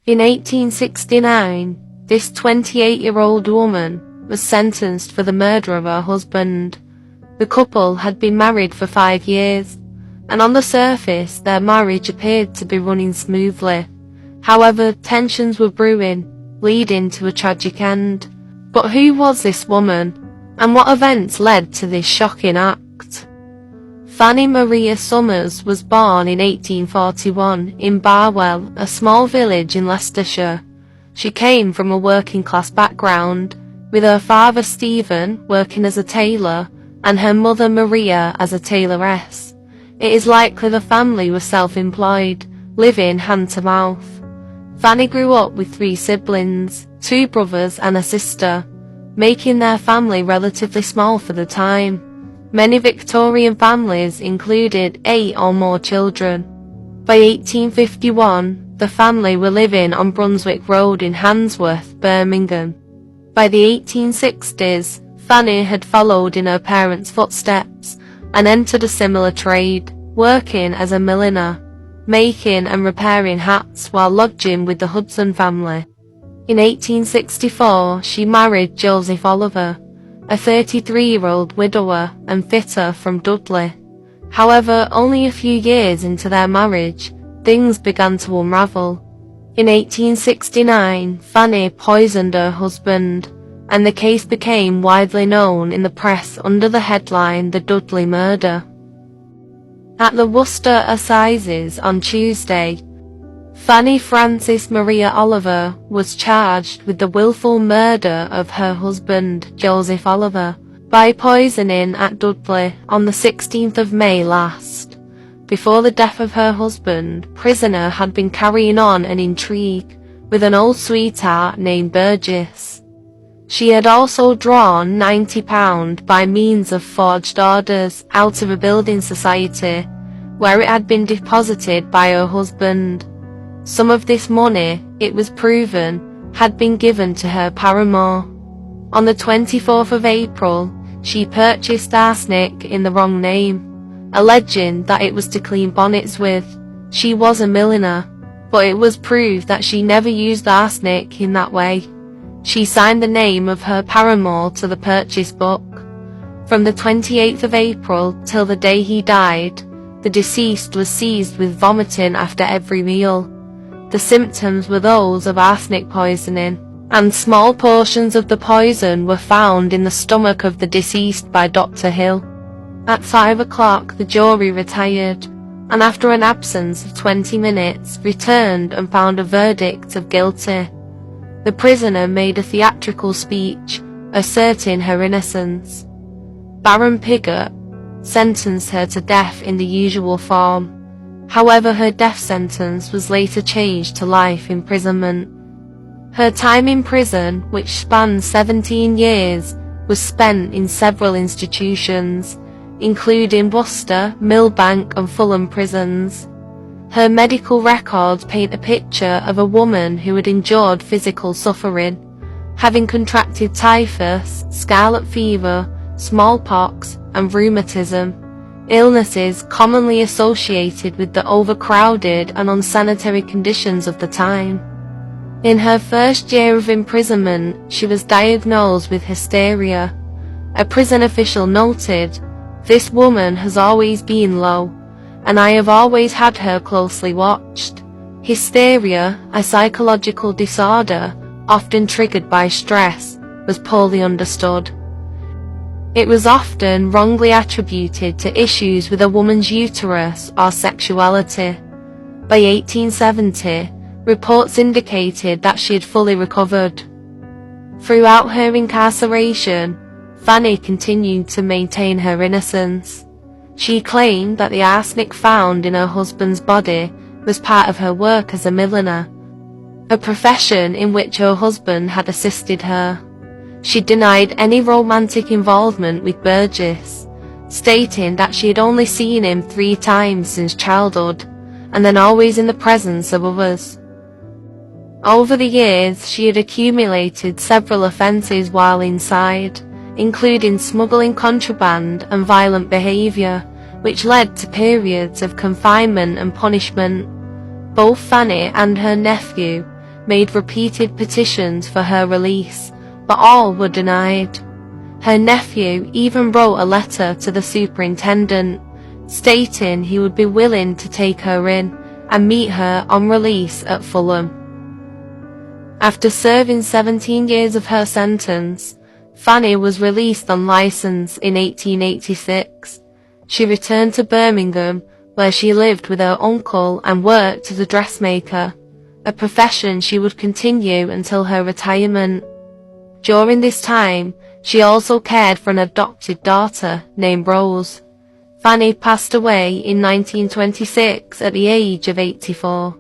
In 1869, this 28-year-old woman was sentenced for the murder of her husband. The couple had been married for 5 years, and on the surface their marriage appeared to be running smoothly. However, tensions were brewing, leading to a tragic end. But who was this woman, and what events led to this shocking act? Fanny Maria Summers was born in 1841 in Barwell, a small village in Leicestershire. She came from a working-class background, with her father Stephen working as a tailor and her mother Maria as a tailoress. It is likely the family was self-employed, living hand to mouth. Fanny grew up with 3 siblings, 2 brothers and a sister, making their family relatively small for the time. Many Victorian families included 8 or more children. By 1851, the family were living on Brunswick Road in Handsworth, Birmingham. By the 1860s, Fanny had followed in her parents' footsteps and entered a similar trade, working as a milliner, making and repairing hats while lodging with the Hudson family. In 1864, she married Joseph Oliver, a 33-year-old widower and fitter from Dudley. However, only a few years into their marriage, things began to unravel. In 1869, Fanny poisoned her husband, and the case became widely known in the press under the headline "The Dudley Murder." At the Worcester Assizes on Tuesday, Fanny Frances Maria Oliver was charged with the willful murder of her husband, Joseph Oliver, by poisoning at Dudley on the 16th of May last. Before the death of her husband, prisoner had been carrying on an intrigue with an old sweetheart named Burgess. She had also drawn £90 by means of forged orders out of a building society, where it had been deposited by her husband. Some of this money, it was proven, had been given to her paramour. On the 24th of April, she purchased arsenic in the wrong name, alleging that it was to clean bonnets with. She was a milliner, but it was proved that she never used arsenic in that way. She signed the name of her paramour to the purchase book. From the 28th of April till the day he died, the deceased was seized with vomiting after every meal. The symptoms were those of arsenic poisoning, and small portions of the poison were found in the stomach of the deceased by Dr. Hill. At 5 o'clock the jury retired, and after an absence of 20 minutes returned and found a verdict of guilty. The prisoner made a theatrical speech, asserting her innocence. Baron Piggott sentenced her to death in the usual form. However, her death sentence was later changed to life imprisonment. Her time in prison, which spanned 17 years, was spent in several institutions, including Worcester, Millbank and Fulham prisons. Her medical records paint a picture of a woman who had endured physical suffering, having contracted typhus, scarlet fever, smallpox and rheumatism, illnesses commonly associated with the overcrowded and unsanitary conditions of the time. In her first year of imprisonment, she was diagnosed with hysteria. A prison official noted, "This woman has always been low, and I have always had her closely watched." Hysteria, a psychological disorder often triggered by stress, was poorly understood. It was often wrongly attributed to issues with a woman's uterus or sexuality. By 1870, reports indicated that she had fully recovered. Throughout her incarceration, Fanny continued to maintain her innocence. She claimed that the arsenic found in her husband's body was part of her work as a milliner, a profession in which her husband had assisted her. She denied any romantic involvement with Burgess, stating that she had only seen him 3 times since childhood, and then always in the presence of others. Over the years, she had accumulated several offences while inside, including smuggling contraband and violent behaviour, which led to periods of confinement and punishment. Both Fanny and her nephew made repeated petitions for her release, but all were denied. Her nephew even wrote a letter to the superintendent, stating he would be willing to take her in and meet her on release at Fulham. After serving 17 years of her sentence, Fanny was released on licence in 1886. She returned to Birmingham, where she lived with her uncle and worked as a dressmaker, a profession she would continue until her retirement. During this time, she also cared for an adopted daughter named Rose. Fanny passed away in 1926 at the age of 84.